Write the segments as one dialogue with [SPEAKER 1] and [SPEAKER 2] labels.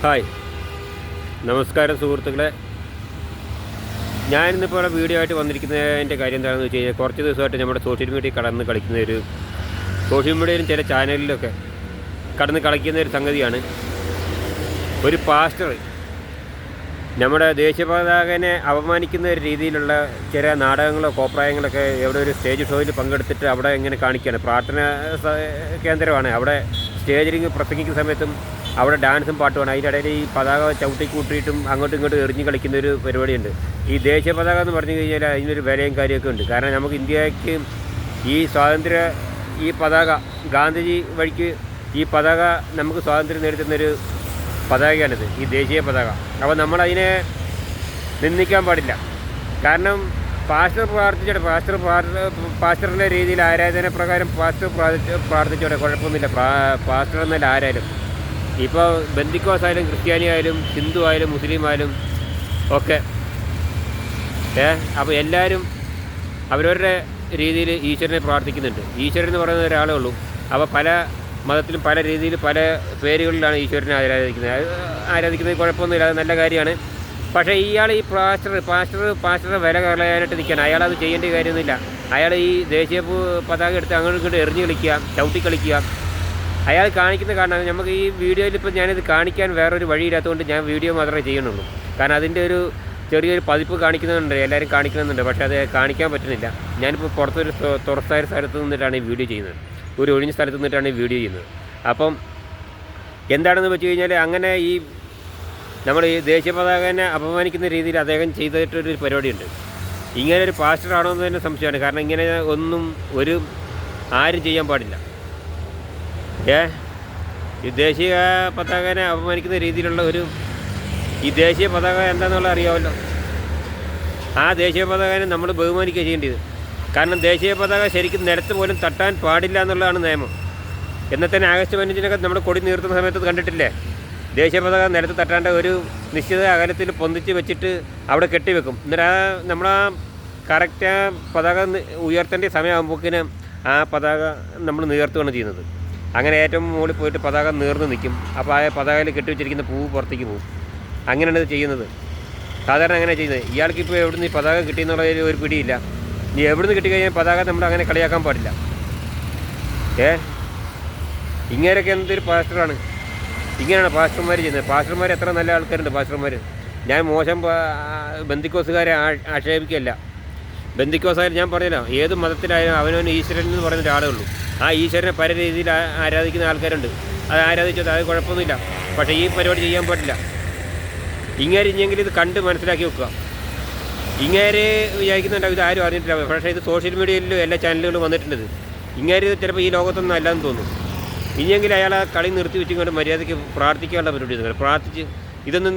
[SPEAKER 1] Hi, നമസ്കാരം സുഹൃത്തുക്കളെ. ഞാനിന്നിപ്പോൾ video ആയിട്ട് വന്നിരിക്കുന്നതിൻ്റെ കാര്യം എന്താണെന്ന് വെച്ച് കഴിഞ്ഞാൽ, കുറച്ച് ദിവസമായിട്ട് നമ്മുടെ സോഷ്യൽ മീഡിയയിൽ കടന്ന് കളിക്കുന്ന സോഷ്യൽ മീഡിയയിലും ചില ചാനലിലൊക്കെ കടന്ന് കളിക്കുന്ന ഒരു സംഗതിയാണ്. ഒരു പാസ്റ്റർ നമ്മുടെ ദേശീയ പതാകനെ അപമാനിക്കുന്ന ഒരു രീതിയിലുള്ള ചില നാടകങ്ങളോ കോപ്രായങ്ങളൊക്കെ എവിടെ ഒരു സ്റ്റേജ് ഷോയിൽ പങ്കെടുത്തിട്ട് അവിടെ ഇങ്ങനെ കാണിക്കുകയാണ്. പ്രാർത്ഥന കേന്ദ്രമാണ്. അവിടെ സ്റ്റേജിൽ പ്രസംഗിക്കുന്ന സമയത്തും അവിടെ ഡാൻസും പാട്ടുമാണ്. അതിൻ്റെ ഇടയിൽ ഈ പതാക ചവിട്ടി കൂട്ടിയിട്ടും അങ്ങോട്ടും ഇങ്ങോട്ടും എറിഞ്ഞ് കളിക്കുന്ന ഒരു പരിപാടിയുണ്ട്. ഈ ദേശീയ പതാക എന്ന് പറഞ്ഞു കഴിഞ്ഞാൽ അതിനൊരു വിലയും കാര്യമൊക്കെ ഉണ്ട്. കാരണം നമുക്ക് ഇന്ത്യക്ക് ഈ സ്വാതന്ത്ര്യ ഈ പതാക ഗാന്ധിജി വഴിക്ക് ഈ പതാക നമുക്ക് സ്വാതന്ത്ര്യം നേടിത്തന്നൊരു പതാകയാണിത്, ഈ ദേശീയ പതാക. അപ്പോൾ നമ്മളതിനെ നിന്ദിക്കാൻ പാടില്ല. കാരണം പാസ്റ്റർ പ്രാർത്ഥിച്ചോട്ടെ, പാസ്റ്ററിൻ്റെ രീതിയിൽ ആരാധന പ്രകാരം പാസ്റ്റർ പ്രാർത്ഥിച്ചോട്ടെ, കുഴപ്പമൊന്നുമില്ല. പാസ്റ്റർ എന്നല്ല ആരായാലും, ഇപ്പോൾ ബന്ദിക്കോസ് ആയാലും ക്രിസ്ത്യാനി ആയാലും ഹിന്ദു ആയാലും മുസ്ലിം ആയാലും ഒക്കെ അപ്പോൾ എല്ലാവരും അവരവരുടെ രീതിയിൽ ഈശ്വരനെ പ്രാർത്ഥിക്കുന്നുണ്ട്. ഈശ്വരൻ എന്ന് പറയുന്ന ഒരാളേ ഉള്ളൂ. അപ്പോൾ പല മതത്തിലും പല രീതിയിൽ പല പേരുകളിലാണ് ഈശ്വരനെ ആരാധിക്കുന്നത്. കുഴപ്പമൊന്നുമില്ല, അത് നല്ല കാര്യമാണ്. പക്ഷേ ഇയാൾ ഈ പാസ്റ്ററുടെ വില കളയാനായിട്ട് നിൽക്കുകയാണ്. അയാളത് ചെയ്യേണ്ട കാര്യമൊന്നുമില്ല. അയാൾ ഈ ദേശീയ പതാക എടുത്ത് അങ്ങോട്ടും ഇങ്ങോട്ട് എറിഞ്ഞ് കളിക്കുക, ചവിട്ടി കളിക്കുക. അയാൾ കാണിക്കുന്ന കാരണം നമുക്ക് ഈ വീഡിയോയിൽ ഇപ്പോൾ ഞാനിത് കാണിക്കാൻ വേറൊരു വഴിയില്ലാത്തതുകൊണ്ട് ഞാൻ വീഡിയോ മാത്രമേ ചെയ്യുന്നുള്ളൂ. കാരണം അതിൻ്റെ ഒരു ചെറിയൊരു പതിപ്പ് കാണിക്കുന്നുണ്ട്, എല്ലാവരും കാണിക്കുന്നുണ്ട്. പക്ഷേ അത് കാണിക്കാൻ പറ്റുന്നില്ല. ഞാനിപ്പോൾ പുറത്തൊരു തുറസായ സ്ഥലത്ത് നിന്നിട്ടാണ് ഈ വീഡിയോ ചെയ്യുന്നത്, ഒരു ഒഴിഞ്ഞ സ്ഥലത്ത് നിന്നിട്ടാണ് ഈ വീഡിയോ ചെയ്യുന്നത്. അപ്പം എന്താണെന്ന് വെച്ച് കഴിഞ്ഞാൽ, അങ്ങനെ ഈ നമ്മൾ ഈ ദേശീയ പതാകനെ അപമാനിക്കുന്ന രീതിയിൽ അദ്ദേഹം ചെയ്തിട്ടൊരു പരിപാടിയുണ്ട്. ഇങ്ങനെ ഒരു പാസ്റ്ററാണോ എന്ന് തന്നെ സംശയമാണ്. കാരണം ഇങ്ങനെ ഒന്നും ആരും ചെയ്യാൻ പാടില്ല. ഈ ദേശീയ പതാകനെ അപമാനിക്കുന്ന രീതിയിലുള്ള ഈ ദേശീയ പതാക എന്താണെന്നുള്ള അറിയാമല്ലോ. ആ ദേശീയ പതാകനെ നമ്മൾ ബഹുമാനിക്കുക ചെയ്യേണ്ടത്. കാരണം ദേശീയ പതാക ശരിക്കും നിലത്ത് പോലും തട്ടാൻ പാടില്ല എന്നുള്ളതാണ് നിയമം. എന്നാൽ തന്നെ ആഗസ്റ്റ് 15-നൊക്കെ നമ്മുടെ കൊടി നീർത്തുന്ന സമയത്ത് കണ്ടിട്ടില്ലേ, ദേശീയ പതാക നിലത്ത് തട്ടാണ്ട് ഒരു നിശ്ചിത അകലത്തിൽ പൊന്തിച്ച് വെച്ചിട്ട് അവിടെ കെട്ടിവെക്കും. എന്നിട്ട് നമ്മളാ കറക്റ്റ് പതാക ഉയർത്തേണ്ട സമയമാകുമ്പോഴേക്കിന് ആ പതാക നമ്മൾ നീർത്തുകയാണ് ചെയ്യുന്നത്. അങ്ങനെ ഏറ്റവും മുകളിൽ പോയിട്ട് പതാക നീർന്ന് നിൽക്കും. അപ്പോൾ ആ പതാകയിൽ കെട്ടിവെച്ചിരിക്കുന്ന പൂവ് പുറത്തേക്ക് പോകും. അങ്ങനെയാണ് ഇത് ചെയ്യുന്നത്. സാധാരണ അങ്ങനെ ചെയ്യുന്നത്. ഇയാൾക്കിപ്പോൾ എവിടുന്ന് ഈ പതാക കിട്ടിയെന്നുള്ള ഒരു പിടിയില്ല. നീ എവിടുന്ന് കിട്ടിക്കഴിഞ്ഞാൽ പതാക നമ്മൾ അങ്ങനെ കളിയാക്കാൻ പാടില്ല. ഇങ്ങനെയൊക്കെ എന്തൊരു പാസ്റ്ററാണ്. ഇങ്ങനെയാണ് പാസ്റ്റർമാർ ചെയ്യുന്നത്. പാസ്റ്റർമാർ എത്ര നല്ല ആൾക്കാരുണ്ട് പാസ്റ്റർമാർ. ഞാൻ മോശം ബന്ദിക്കോസുകാരെ ആക്ഷേപിക്കുകയല്ല. ബന്ദിക്കോസായാലും ഞാൻ പറഞ്ഞല്ലോ, ഏത് മതത്തിലായാലും അവനവന് ഈശ്വരൻ എന്ന് പറയുന്ന ഒരാളേ ഉള്ളൂ. ആ ഈശ്വരനെ പല രീതിയിൽ ആരാധിക്കുന്ന ആൾക്കാരുണ്ട്. അത് ആരാധിച്ചത് അത് കുഴപ്പമൊന്നുമില്ല. പക്ഷേ ഈ പരിപാടി ചെയ്യാൻ പാടില്ല. ഇങ്ങേര് ഇനിയെങ്കിലും ഇത് കണ്ട് മനസ്സിലാക്കി വെക്കുക. ഇങ്ങേര് വിചാരിക്കുന്നുണ്ടാവും ഇത് ആരും അറിഞ്ഞിട്ടില്ല. പക്ഷേ ഇത് സോഷ്യൽ മീഡിയയിലും എല്ലാ ചാനലുകളും വന്നിട്ടുണ്ട്. ഇങ്ങേര് ചിലപ്പോൾ ഈ ലോകത്തൊന്നും അല്ലാന്ന് തോന്നും. ഇനിയെങ്കിലും അയാൾ ആ കളി നിർത്തി വെച്ചുകൊണ്ട് മര്യാദയ്ക്ക് പ്രാർത്ഥിക്കാനുള്ള പരിപാടി പ്രാർത്ഥിച്ച് ഇതൊന്നും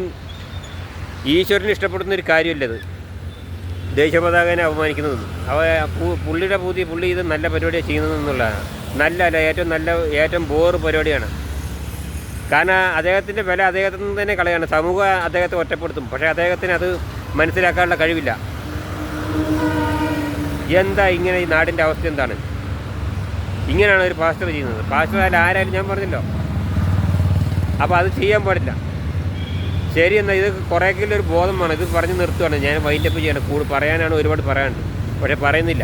[SPEAKER 1] ഈശ്വരന് ഇഷ്ടപ്പെടുന്ന ഒരു കാര്യമില്ലത്, ദേശീയ പതാകനെ അപമാനിക്കുന്നതൊന്നും. പുള്ളിയുടെ പുള്ളി ഇത് നല്ല പരിപാടിയാണ് ചെയ്യുന്നതെന്നുള്ളതാണ്. ഏറ്റവും ബോറ് പരിപാടിയാണ്. കാരണം അദ്ദേഹത്തിൻ്റെ വില അദ്ദേഹത്തിൽ നിന്ന് തന്നെ കളയാണ്. സമൂഹം അദ്ദേഹത്തെ ഒറ്റപ്പെടുത്തും. പക്ഷേ അദ്ദേഹത്തിന് അത് മനസ്സിലാക്കാനുള്ള കഴിവില്ല. എന്താ ഇങ്ങനെ ഈ നാടിൻ്റെ അവസ്ഥ എന്താണ്? ഇങ്ങനെയാണ് ഒരു പാസ്റ്റർ ചെയ്യുന്നത്. പാസ്റ്റർ ആരായാലും ഞാൻ പറഞ്ഞല്ലോ. അപ്പോൾ അത് ചെയ്യാൻ പാടില്ല. ശരി, എന്നാൽ ഇത് കുറേയെങ്കിലും ഒരു ബോധം വേണം. ഇത് പറഞ്ഞ് നിർത്തുകയാണ്. ഞാൻ വൈൻഡപ്പ് ചെയ്യണം. പറയാനാണ് ഒരുപാട് പറയാനുണ്ട്, പക്ഷേ പറയുന്നില്ല.